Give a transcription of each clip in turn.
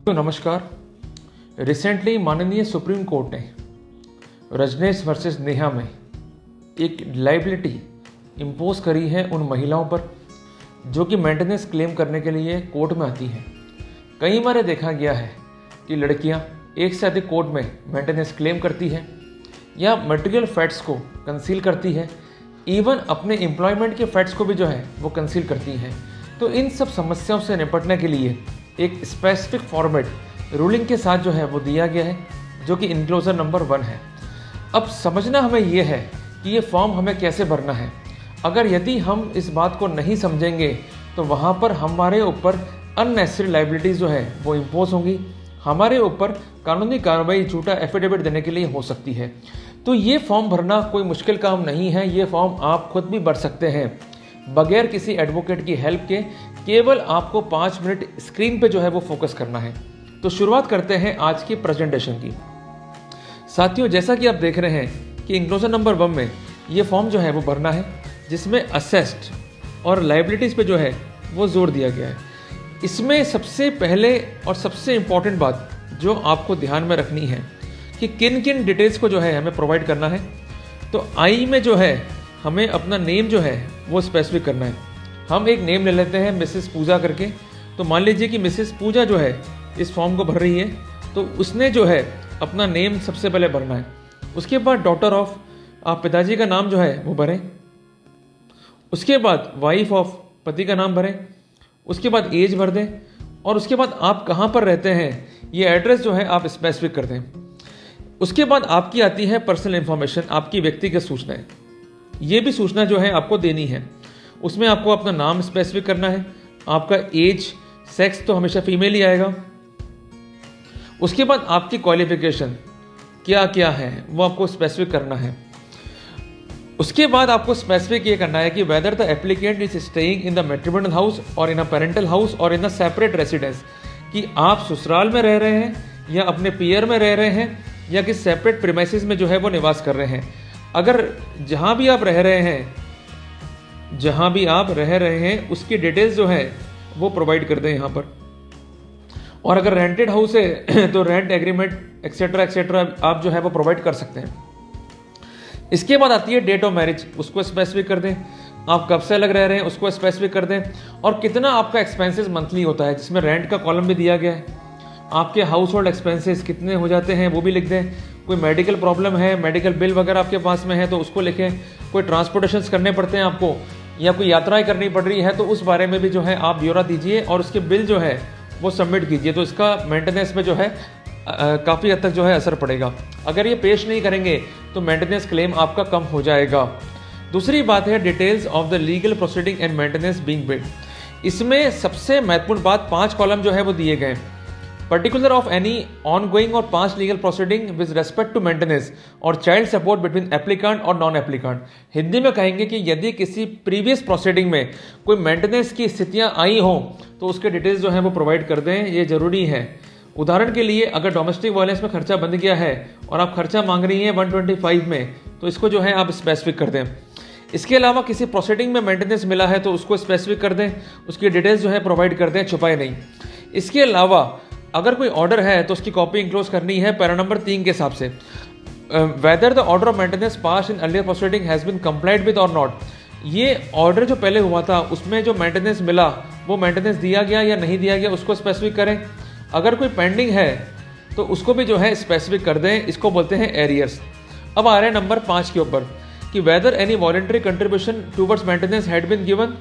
तो नमस्कार। रिसेंटली माननीय सुप्रीम कोर्ट ने रजनीश वर्सेस नेहा में एक लाइबिलिटी इम्पोज करी है उन महिलाओं पर जो कि मेंटेनेंस क्लेम करने के लिए कोर्ट में आती हैं। कई बार देखा गया है कि लड़कियां एक से अधिक कोर्ट में मेंटेनेंस क्लेम करती हैं या मटेरियल फैक्ट्स को कंसील करती है, इवन अपने एम्प्लॉयमेंट के फैक्ट्स को भी जो है वो कंसील करती हैं। तो इन सब समस्याओं से निपटने के लिए एक स्पेसिफिक फॉर्मेट रूलिंग के साथ जो है वो दिया गया है, जो कि इनक्लोजर नंबर 1 है। अब समझना हमें ये है कि ये फॉर्म हमें कैसे भरना है। अगर यदि हम इस बात को नहीं समझेंगे तो वहाँ पर हमारे ऊपर अननेसेसरी लाइबिलिटीज़ जो है वो इम्पोज होंगी, हमारे ऊपर कानूनी कार्रवाई झूठा एफिडेविट देने के लिए हो सकती है। तो ये फॉर्म भरना कोई मुश्किल काम नहीं है। ये फॉर्म आप खुद भी भर सकते हैं बगैर किसी एडवोकेट की हेल्प के। केवल आपको 5 मिनट स्क्रीन पे जो है वो फोकस करना है। तो शुरुआत करते हैं आज की प्रेजेंटेशन की। साथियों, जैसा कि आप देख रहे हैं कि इंक्लोजर नंबर 1 में ये फॉर्म जो है वो भरना है, जिसमें असेस्ड और लाइबिलिटीज़ पे जो है वो जोर दिया गया है। इसमें सबसे पहले और सबसे इम्पॉर्टेंट बात जो आपको ध्यान में रखनी है कि किन किन डिटेल्स को जो है हमें प्रोवाइड करना है। तो आई में जो है हमें अपना नेम जो है वो स्पेसिफिक करना है। हम एक नेम ले लेते हैं मिसेस पूजा करके। तो मान लीजिए कि मिसेस पूजा जो है इस फॉर्म को भर रही है, तो उसने जो है अपना नेम सबसे पहले भरना है। उसके बाद डॉटर ऑफ, आप पिताजी का नाम जो है वो भरें। उसके बाद वाइफ ऑफ, पति का नाम भरें। उसके बाद एज भर दें और उसके बाद आप कहाँ पर रहते हैं ये एड्रेस जो है आप स्पेसिफिक कर दें। उसके बाद आपकी आती है पर्सनल इंफॉर्मेशन, आपकी व्यक्तिगत सूचनाएं। ये भी सूचना जो है आपको देनी है। उसमें आपको अपना नाम स्पेसिफिक करना है, आपका एज, सेक्स तो हमेशा फीमेल ही आएगा। उसके बाद आपकी क्वालिफिकेशन क्या क्या है वो आपको स्पेसिफिक करना है। उसके बाद आपको स्पेसिफिक ये करना है कि whether the applicant is staying in the matrimonial house और इन अ पेरेंटल हाउस और इन अ सेपरेट रेसिडेंस, कि आप ससुराल में रह रहे हैं या अपने पियर में रह रहे हैं या कि सेपरेट प्रीमाइसेस में जो है वो निवास कर रहे हैं। अगर जहाँ भी आप रह रहे हैं उसकी डिटेल्स जो है वो प्रोवाइड कर दें यहाँ पर। और अगर रेंटेड हाउस है तो रेंट एग्रीमेंट एक्सेट्रा एक्सेट्रा आप जो है वो प्रोवाइड कर सकते हैं। इसके बाद आती है डेट ऑफ मैरिज, उसको स्पेसिफिक कर दें। आप कब से अलग रह रहे हैं उसको स्पेसिफिक कर दें। और कितना आपका एक्सपेंसेस मंथली होता है, जिसमें रेंट का कॉलम भी दिया गया है। आपके हाउस होल्ड एक्सपेंसेस कितने हो जाते हैं वो भी लिख दें। कोई मेडिकल प्रॉब्लम है, मेडिकल बिल वगैरह आपके पास में है तो उसको लिखें। कोई ट्रांसपोर्टेशन करने पड़ते हैं आपको या कोई यात्राएं करनी पड़ रही है तो उस बारे में भी जो है आप ब्यौरा दीजिए और उसके बिल जो है वो सबमिट कीजिए। तो इसका मेंटेनेंस में जो है काफ़ी हद तक जो है असर पड़ेगा। अगर ये पेश नहीं करेंगे तो मेंटेनेंस क्लेम आपका कम हो जाएगा। दूसरी बात है details of the legal proceeding and maintenance being paid. इसमें सबसे महत्वपूर्ण बात 5 कॉलम जो है वो दिए गए। पर्टिकुलर ऑफ एनी ऑनगोइंग और past legal proceeding with respect to maintenance और चाइल्ड सपोर्ट बिटवीन एप्लीकांट और नॉन एप्लीकांट। हिंदी में कहेंगे कि यदि किसी प्रीवियस प्रोसीडिंग में कोई मेंटेनेंस की स्थितियां आई हों तो उसके डिटेल्स जो है वो प्रोवाइड कर दें, ये जरूरी है। उदाहरण के लिए अगर डोमेस्टिक वायलेंस में खर्चा बंद गया है और आप खर्चा मांग रही हैं 125 में, तो इसको जो है आप स्पेसिफिक कर दें। इसके अलावा किसी प्रोसीडिंग में मेंटेनेंस मिला है तो उसको स्पेसिफिक कर दें, उसकी डिटेल्स जो है प्रोवाइड कर दें, छुपाए नहीं। इसके अलावा अगर कोई ऑर्डर है तो उसकी कॉपी इंक्लोज करनी है पैरा नंबर 3 के हिसाब से। Whether the order of maintenance pass in earlier proceeding has been complied with और नॉट। ये ऑर्डर जो पहले हुआ था उसमें जो मेंटेनेंस मिला वो मेंटेनेंस दिया गया या नहीं दिया गया उसको स्पेसिफिक करें। अगर कोई पेंडिंग है तो उसको भी जो है स्पेसिफिक कर दें, इसको बोलते हैं एरियर्स। अब आ रहे हैं नंबर 5 के ऊपर कि whether any voluntary contribution towards maintenance had been given.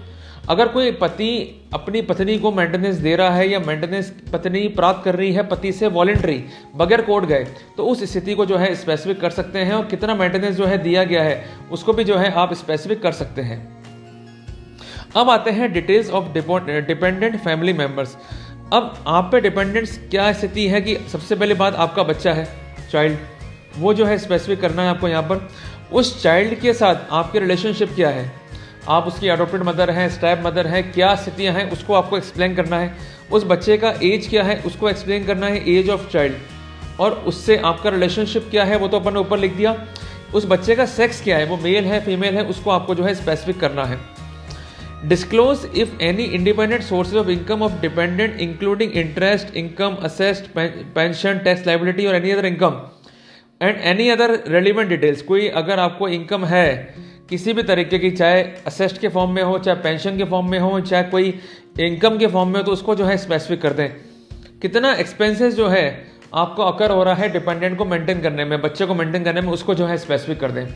अगर कोई पति अपनी पत्नी को मेंटेनेंस दे रहा है या मेंटेनेंस पत्नी प्राप्त कर रही है पति से वॉलंटरी बगैर कोर्ट गए, तो उस स्थिति को जो है स्पेसिफिक कर सकते हैं। और कितना मेंटेनेंस जो है दिया गया है उसको भी जो है आप स्पेसिफिक कर सकते हैं। अब आते हैं details of dependent family members. अब आप पे डिपेंडेंट्स क्या स्थिति है कि सबसे पहले बात आपका बच्चा है, चाइल्ड, वो जो है स्पेसिफिक करना है आपको यहाँ पर। उस चाइल्ड के साथ आपके रिलेशनशिप क्या है, आप उसकी अडॉप्टेड मदर हैं, स्टेप मदर हैं, क्या स्थितियां हैं उसको आपको एक्सप्लेन करना है। उस बच्चे का एज क्या है उसको एक्सप्लेन करना है, एज ऑफ चाइल्ड। और उससे आपका रिलेशनशिप क्या है वो तो अपन ने ऊपर लिख दिया। उस बच्चे का सेक्स क्या है, वो मेल है फीमेल है, उसको आपको जो है स्पेसिफिक करना है। Disclose if any independent sources of income of dependent including interest, income, assessed, pension, tax liability or any other income and any other relevant details। कोई अगर आपको इनकम है किसी भी तरीके की, चाहे असेस्ट के फॉर्म में हो, चाहे पेंशन के फॉर्म में हो, चाहे कोई इनकम के फॉर्म में हो, तो उसको जो है स्पेसिफिक कर दें। कितना एक्सपेंसेस जो है आपको अकर हो रहा है डिपेंडेंट को मेंटेन करने में, बच्चे को मेंटेन करने में, उसको जो है स्पेसिफिक कर दें।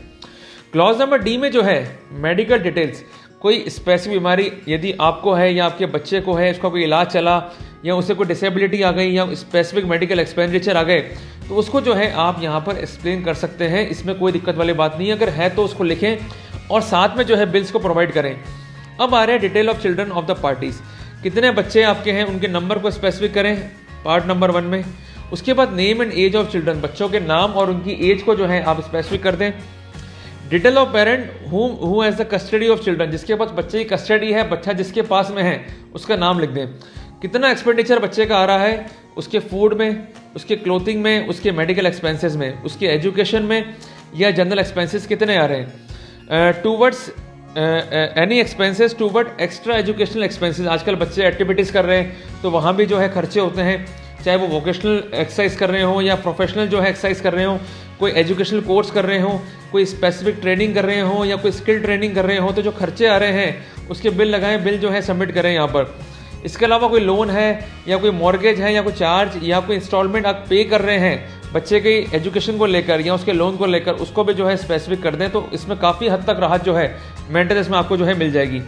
क्लॉज नंबर डी में जो है मेडिकल डिटेल्स, कोई स्पेसिफिक बीमारी यदि आपको है या आपके बच्चे को है, उसका कोई इलाज चला या उसे कोई डिसेबिलिटी आ गई या स्पेसिफिक मेडिकल एक्सपेंडिचर आ गए, तो उसको जो है आप यहाँ पर एक्सप्लेन कर सकते हैं। इसमें कोई दिक्कत वाली बात नहीं है। अगर है तो उसको लिखें और साथ में जो है बिल्स को प्रोवाइड करें। अब आ रहे हैं detail of children of the parties. कितने बच्चे आपके हैं उनके नंबर को स्पेसिफिक करें पार्ट नंबर 1 में। उसके बाद name and age of children, बच्चों के नाम और उनकी एज को जो है आप स्पेसिफिक कर दें। Detail of parent who has the custody of children, जिसके पास बच्चे की कस्टडी है, बच्चा जिसके पास में है उसका नाम लिख दें। कितना एक्सपेंडिचर बच्चे का आ रहा है, उसके फूड में, उसके क्लोथिंग में, उसके मेडिकल एक्सपेंसेस में, उसके एजुकेशन में या जनरल एक्सपेंसेस कितने आ रहे हैं। Towards any expenses toward extra educational expenses, आजकल बच्चे एक्टिविटीज़ कर रहे हैं तो वहाँ भी जो है खर्चे होते हैं, चाहे वो वोकेशनल एक्सरसाइज कर रहे हों या प्रोफेशनल जो है एक्सरसाइज कर रहे हों, कोई एजुकेशनल कोर्स कर रहे हों, कोई स्पेसिफिक ट्रेनिंग कर रहे हों या कोई स्किल ट्रेनिंग कर रहे हों, तो जो खर्चे आ रहे हैं उसके बिल लगाएं, बिल जो है सबमिट करें यहाँ पर। इसके अलावा कोई लोन है या कोई मॉर्गेज है या कोई चार्ज या कोई इंस्टॉलमेंट आप पे कर रहे हैं बच्चे की एजुकेशन को लेकर या उसके लोन को लेकर, उसको भी जो है स्पेसिफिक कर दें। तो इसमें काफ़ी हद तक राहत जो है मेंटेनेंस में आपको जो है मिल जाएगी।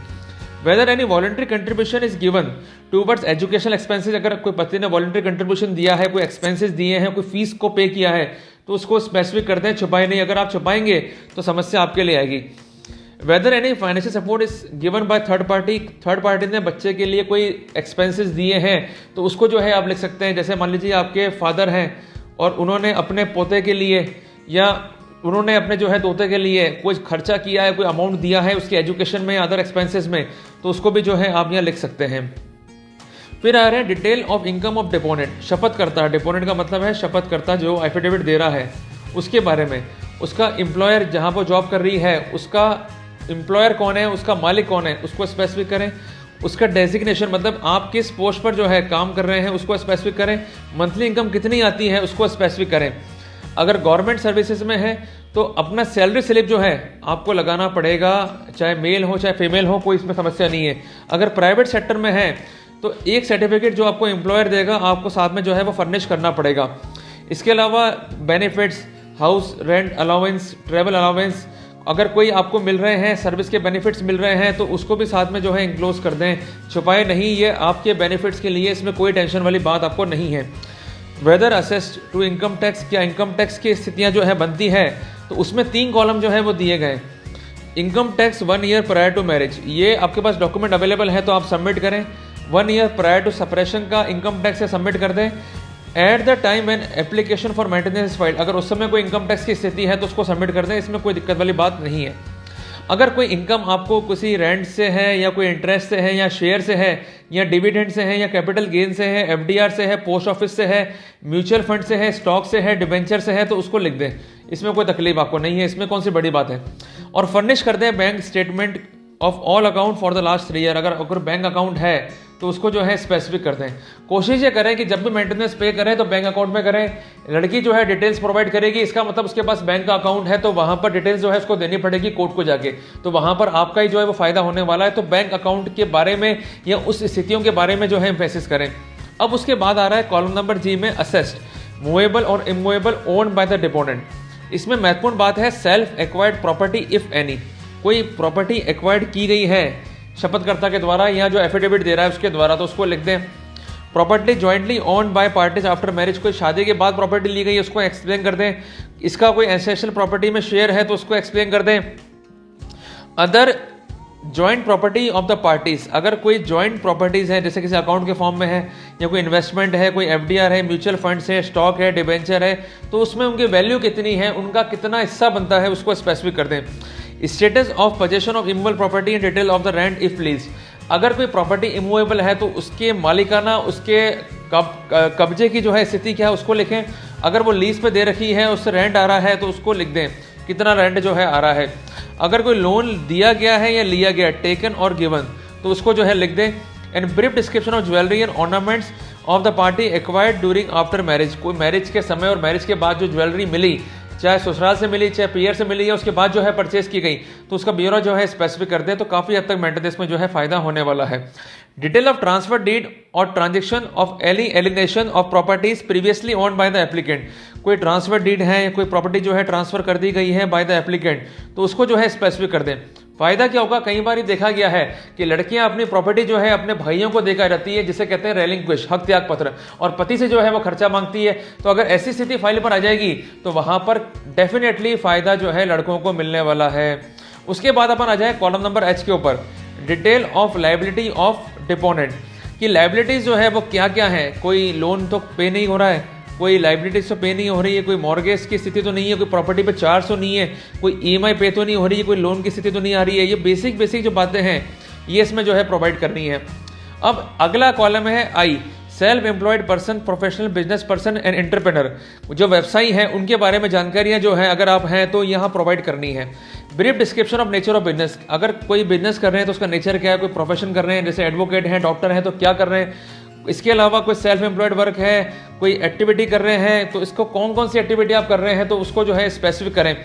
Weather any voluntary contribution is given towards educational expenses, अगर कोई पति ने वॉलंटरी कंट्रीब्यूशन दिया है, कोई एक्सपेंसेस दिए हैं, कोई फीस को पे किया है, तो उसको स्पेसिफिक कर दें, छुपाए नहीं। अगर आप छुपाएंगे तो समस्या आपके लिए आएगी। Whether any financial support is given by third party ने बच्चे के लिए कोई एक्सपेंसेस दिए हैं, तो उसको जो है आप लिख सकते हैं। जैसे मान लीजिए आपके फादर हैं और उन्होंने अपने पोते के लिए या उन्होंने अपने जो है दोते के लिए कोई खर्चा किया है, कोई अमाउंट दिया है उसके एजुकेशन में, अदर एक्सपेंसेस में, तो उसको भी जो है आप यहाँ लिख सकते हैं। फिर आ रहे हैं detail of income of deponent, शपथ करता। डिपोनेंट का मतलब है शपथ करता, जो एफिडेविट दे रहा है उसके बारे में। उसका एम्प्लॉयर जहाँ पर जॉब कर रही है उसका एम्प्लॉयर कौन है, उसका मालिक कौन है, उसको स्पेसिफिक करें। उसका डेजिग्नेशन मतलब आप किस पोस्ट पर जो है काम कर रहे हैं उसको स्पेसिफिक करें। मंथली इनकम कितनी आती है उसको स्पेसिफिक करें। अगर गवर्नमेंट सर्विसेज में है तो अपना सैलरी स्लिप जो है आपको लगाना पड़ेगा, चाहे मेल हो चाहे फीमेल हो, कोई इसमें समस्या नहीं है। अगर प्राइवेट सेक्टर में है तो एक सर्टिफिकेट जो आपको एम्प्लॉयर देगा आपको साथ में जो है वो फर्निश करना पड़ेगा। इसके अलावा benefits, house rent allowance, travel allowance, अगर कोई आपको मिल रहे हैं सर्विस के बेनिफिट्स मिल रहे हैं तो उसको भी साथ में जो है इंक्लोज कर दें, छुपाए नहीं। ये आपके बेनिफिट्स के लिए, इसमें कोई टेंशन वाली बात आपको नहीं है। Whether assessed to income tax, क्या इनकम टैक्स की स्थितियां जो है बनती है, तो उसमें 3 कॉलम जो है वो दिए गए। Income tax 1 year prior to marriage, ये आपके पास डॉक्यूमेंट अवेलेबल है तो आप सबमिट करें। 1 ईयर प्रायर टू सेपरेशन का इनकम टैक्स से सबमिट कर दें। At the time when application for maintenance filed, अगर उस समय कोई इनकम टैक्स की स्थिति है तो उसको सबमिट कर दें, इसमें कोई दिक्कत वाली बात नहीं है। अगर कोई इनकम आपको किसी रेंट से है या कोई इंटरेस्ट से है या शेयर से है या डिविडेंड से है या कैपिटल गेन से है, एफडीआर से है, पोस्ट ऑफिस से है, म्यूचुअल फंड से है, स्टॉक से है, डिबेंचर से है, तो उसको लिख दें, इसमें कोई तकलीफ आपको नहीं है, इसमें कौन सी बड़ी बात है। और फर्निश कर दें bank statement of all account for the last 3 year, अगर बैंक अकाउंट है तो उसको जो है स्पेसिफिक कर दें। कोशिश ये करें कि जब भी मेंटेनेंस पे करें तो बैंक अकाउंट में करें। लड़की जो है डिटेल्स प्रोवाइड करेगी, इसका मतलब उसके पास बैंक का अकाउंट है तो वहां पर डिटेल्स जो है उसको देनी पड़ेगी कोर्ट को जाके, तो वहां पर आपका ही जो है वो फायदा होने वाला है। तो बैंक अकाउंट के बारे में या उस स्थितियों के बारे में जो है एम्फेसिस करें। अब उसके बाद आ रहा है कॉलम नंबर जी में असेस्ड, मूवेबल और immovable owned by the deponent. इसमें महत्वपूर्ण बात है self acquired property if any, कोई प्रॉपर्टी एक्वायर्ड की गई है शपथकर्ता के द्वारा या जो एफिडेविट दे रहा है उसके द्वारा, तो उसको लिख दें। Property jointly owned by parties after marriage, कोई शादी के बाद प्रॉपर्टी ली गई है उसको एक्सप्लेन कर दें। इसका कोई एसेंशियल प्रॉपर्टी में शेयर है तो उसको एक्सप्लेन कर दें। Other joint property of the parties, अगर कोई जॉइंट प्रॉपर्टीज है जैसे किसी अकाउंट के फॉर्म में है या कोई इन्वेस्टमेंट है, कोई एफडीआर है, म्यूचुअल फंड्स है, स्टॉक है, डिबेंचर है, तो उसमें उनकी वैल्यू कितनी है, उनका कितना हिस्सा बनता है, उसको स्पेसिफिक कर दें। Status of possession of immovable property and detail of the rent if lease, अगर कोई प्रॉपर्टी इमूवेबल है तो उसके मालिकाना, उसके कब्जे की जो है स्थिति क्या है उसको लिखें। अगर वो लीज पे दे रखी है, उससे रेंट आ रहा है तो उसको लिख दें कितना रेंट जो है आ रहा है। अगर कोई लोन दिया गया है या लिया गया, टेकन और गिवन, तो उसको जो है लिख दें। And brief description of jewellery and ornaments of the party acquired during after marriage, कोई मैरिज के समय और मैरिज के बाद जो ज्वेलरी मिली, चाहे ससुराल से मिली, चाहे पीयर से मिली, या उसके बाद जो है परचेज की गई, तो उसका ब्यौरा जो है स्पेसिफिक कर दें, तो काफ़ी हद तक मेंटेनेंस में जो है फायदा होने वाला है। डिटेल ऑफ ट्रांसफर डीड और transaction of any alienation of properties previously owned by the applicant, कोई ट्रांसफर डीड है, कोई प्रॉपर्टी जो है ट्रांसफर कर दी गई है बाय द एप्लीकेंट, तो उसको जो है स्पेसिफिक कर दें। फायदा क्या होगा, कई बार देखा गया है कि लड़कियां अपनी प्रॉपर्टी जो है अपने भाइयों को देकर रहती है, जिसे कहते हैं रेलिंक्विश, हक त्याग पत्र, और पति से जो है वो खर्चा मांगती है। तो अगर ऐसी स्थिति फाइल पर आ जाएगी तो वहां पर डेफिनेटली फायदा जो है लड़कों को मिलने वाला है। उसके बाद अपन आ जाए कॉलम नंबर एच के ऊपर, detail of liability of deponent, की लायबिलिटीज जो है वो क्या क्या है। कोई लोन तो पे नहीं हो रहा है, कोई लाइबिलिटीज तो पे नहीं हो रही है, कोई मॉर्गेज की स्थिति तो नहीं है, कोई प्रॉपर्टी पे चार्ज तो नहीं है, कोई ईएमआई पे तो नहीं हो रही है, कोई लोन की स्थिति तो नहीं आ रही है। ये बेसिक जो बातें हैं ये इसमें जो है प्रोवाइड करनी है। अब अगला कॉलम है I, self employed person, professional business person and entrepreneur, जो व्यवसायी हैं उनके बारे में जानकारियां जो है अगर आप हैं तो यहाँ प्रोवाइड करनी है। Brief description of nature of business, अगर कोई बिजनेस कर रहे हैं तो उसका नेचर क्या है, कोई प्रोफेशन कर रहे हैं जैसे एडवोकेट हैं, डॉक्टर हैं, तो क्या कर रहे हैं। इसके अलावा कोई सेल्फ एम्प्लॉयड वर्क है, कोई एक्टिविटी कर रहे हैं, तो इसको कौन कौन सी एक्टिविटी आप कर रहे हैं तो उसको जो है स्पेसिफिक करें।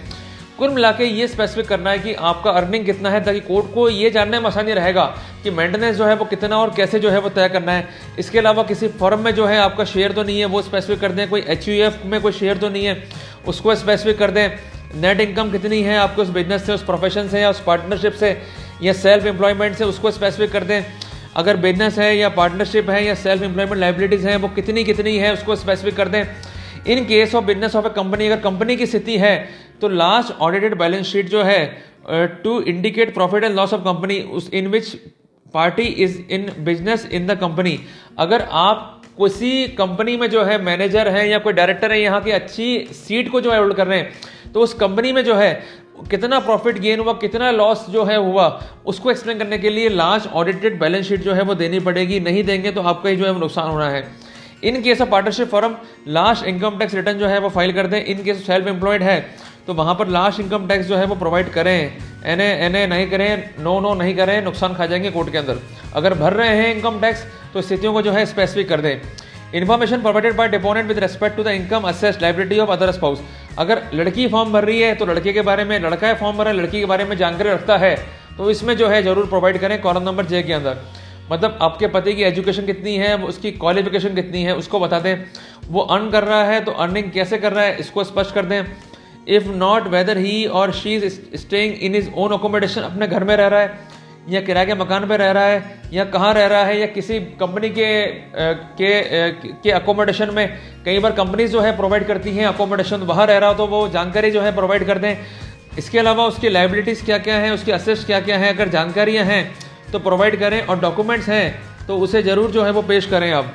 कुल मिला के ये स्पेसिफिक करना है कि आपका अर्निंग कितना है, ताकि कोर्ट को ये जानने में आसानी रहेगा कि मेंटेनेंस जो है वो कितना और कैसे जो है वो तय करना है। इसके अलावा किसी फर्म में जो है आपका शेयर तो नहीं है, वो स्पेसिफिक कर दें। कोई HUF में कोई शेयर तो नहीं है, उसको स्पेसिफिक कर दें। नेट इनकम कितनी है आपको उस बिजनेस से, उस प्रोफेशन से, या उस पार्टनरशिप से, या सेल्फ एम्प्लॉयमेंट से, उसको स्पेसिफिक कर दें। अगर बिजनेस है या पार्टनरशिप है या सेल्फ एम्प्लॉयमेंट लाइबिलिटीज हैं वो कितनी है उसको स्पेसिफिक कर दें। In case of business of A company, अगर कंपनी की स्थिति है तो लास्ट ऑडिटेड बैलेंस शीट जो है to indicate profit and loss of company उस in which party is in business in the company. अगर आप किसी कंपनी में जो है मैनेजर है या कोई डायरेक्टर है, यहाँ की अच्छी सीट को जो है होल्ड कर रहे हैं, तो उस कंपनी में जो है कितना प्रॉफिट गेन हुआ, कितना लॉस जो है हुआ, उसको एक्सप्लेन करने के लिए लास्ट ऑडिटेड बैलेंस शीट जो है वो देनी पड़ेगी। नहीं देंगे तो आपका ही जो है नुकसान होना है। In case of partnership firm last income tax return जो है वो फाइल कर दें। इन केस सेल्फ एम्प्लॉयड है तो वहाँ पर लास्ट इनकम टैक्स जो है वो प्रोवाइड करें। एनए नहीं करें, नो नहीं करें, नुकसान खा जाएंगे कोर्ट के अंदर। अगर भर रहे हैं इनकम टैक्स तो स्थितियों को जो है स्पेसिफिक कर दें। Information provided by deponent with respect to the income assessed liability of other spouse, अगर लड़की फॉर्म भर रही है तो लड़के के बारे में, लड़का फॉर्म भर रहा है लड़की के बारे में जानकारी रखता है तो इसमें जो है जरूर प्रोवाइड करें कॉलम नंबर जे के अंदर। मतलब आपके पति की एजुकेशन कितनी है, उसकी क्वालिफिकेशन कितनी है उसको बता दें। वो अर्न कर रहा है तो अर्निंग कैसे कर रहा है इसको स्पष्ट कर दें। इफ नॉट वेदर ही और she is staying in his own accommodation, अपने घर में रह रहा है या किराए के मकान पे रह रहा है या कहाँ रह रहा है, या किसी कंपनी के अकोमोडेशन में, कई बार कंपनीज जो है प्रोवाइड करती हैं अकोमोडेशन, वहाँ रह रहा हो तो वो जानकारी जो है प्रोवाइड कर दें। इसके अलावा उसकी लायबिलिटीज़ क्या क्या हैं, उसकी असेट्स क्या क्या हैं, अगर जानकारियाँ हैं तो प्रोवाइड करें, और डॉक्यूमेंट्स हैं तो उसे ज़रूर जो है वो पेश करें। अब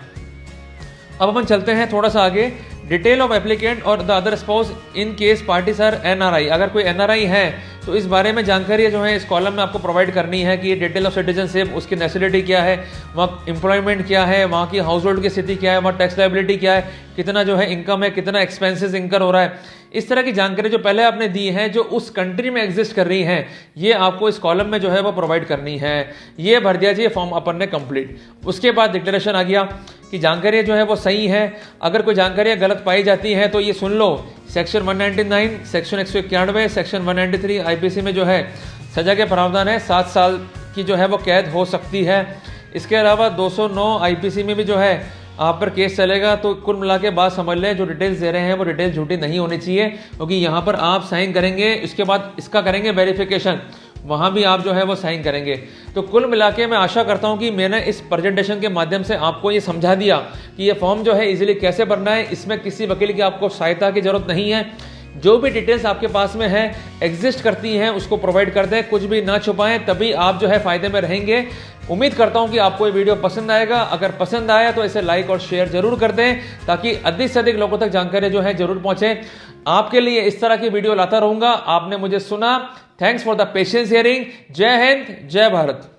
अपन चलते हैं थोड़ा सा आगे। डिटेल ऑफ एप्लीकेंट और the other spouse in case parties are NRI, अगर कोई NRI है तो इस बारे में जानकारी जो है इस कॉलम में आपको प्रोवाइड करनी है कि डिटेल ऑफ सिटीजनशिप, उसकी नेशनलिटी क्या है, वहाँ एम्प्लॉयमेंट क्या है, वहाँ की हाउस होल्ड की स्थिति क्या है, वहाँ टैक्स लायबिलिटी क्या है, कितना जो है इनकम है, कितना एक्सपेंसेस इनकर हो रहा है। इस तरह की जानकारी जो पहले आपने दी है जो उस कंट्री में एग्जिस्ट कर रही है, ये आपको इस कॉलम में जो है वो प्रोवाइड करनी है। ये भर दिया जी फॉर्म अपन ने कंप्लीट। उसके बाद डिक्लेरेशन आ गया कि जानकारी जो है वो सही है। अगर कोई जानकारियाँ गलत पाई जाती हैं तो ये सुन लो, सेक्शन 199, सेक्शन 191, सेक्शन 193 IPC में जो है सजा के प्रावधान है, 7 साल की जो है वो कैद हो सकती है। इसके अलावा 209 IPC में भी जो है आप पर केस चलेगा। तो कुल मिला के बात समझ लें, जो डिटेल्स दे रहे हैं वो डिटेल्स झूठी नहीं होनी चाहिए, क्योंकि यहाँ पर आप साइन करेंगे, इसके बाद इसका करेंगे वेरिफिकेशन, वहाँ भी आप जो है वो साइन करेंगे। तो कुल मिला के मैं आशा करता हूँ कि मैंने इस प्रेजेंटेशन के माध्यम से आपको ये समझा दिया कि ये फॉर्म जो है इजीली कैसे भरना है। इसमें किसी वकील की आपको सहायता की जरूरत नहीं है। जो भी डिटेल्स आपके पास में है, एग्जिस्ट करती हैं, उसको प्रोवाइड कर दें, कुछ भी ना छुपाएं, तभी आप जो है फायदे में रहेंगे। उम्मीद करता हूं कि आपको ये वीडियो पसंद आएगा। अगर पसंद आया तो इसे लाइक और शेयर जरूर कर दें, ताकि अधिक से अधिक लोगों तक जानकारी जो है जरूर पहुंचे। आपके लिए इस तरह की वीडियो लाता रहूंगा। आपने मुझे सुना, thanks for the patience hearing. जय हिंद, जय भारत।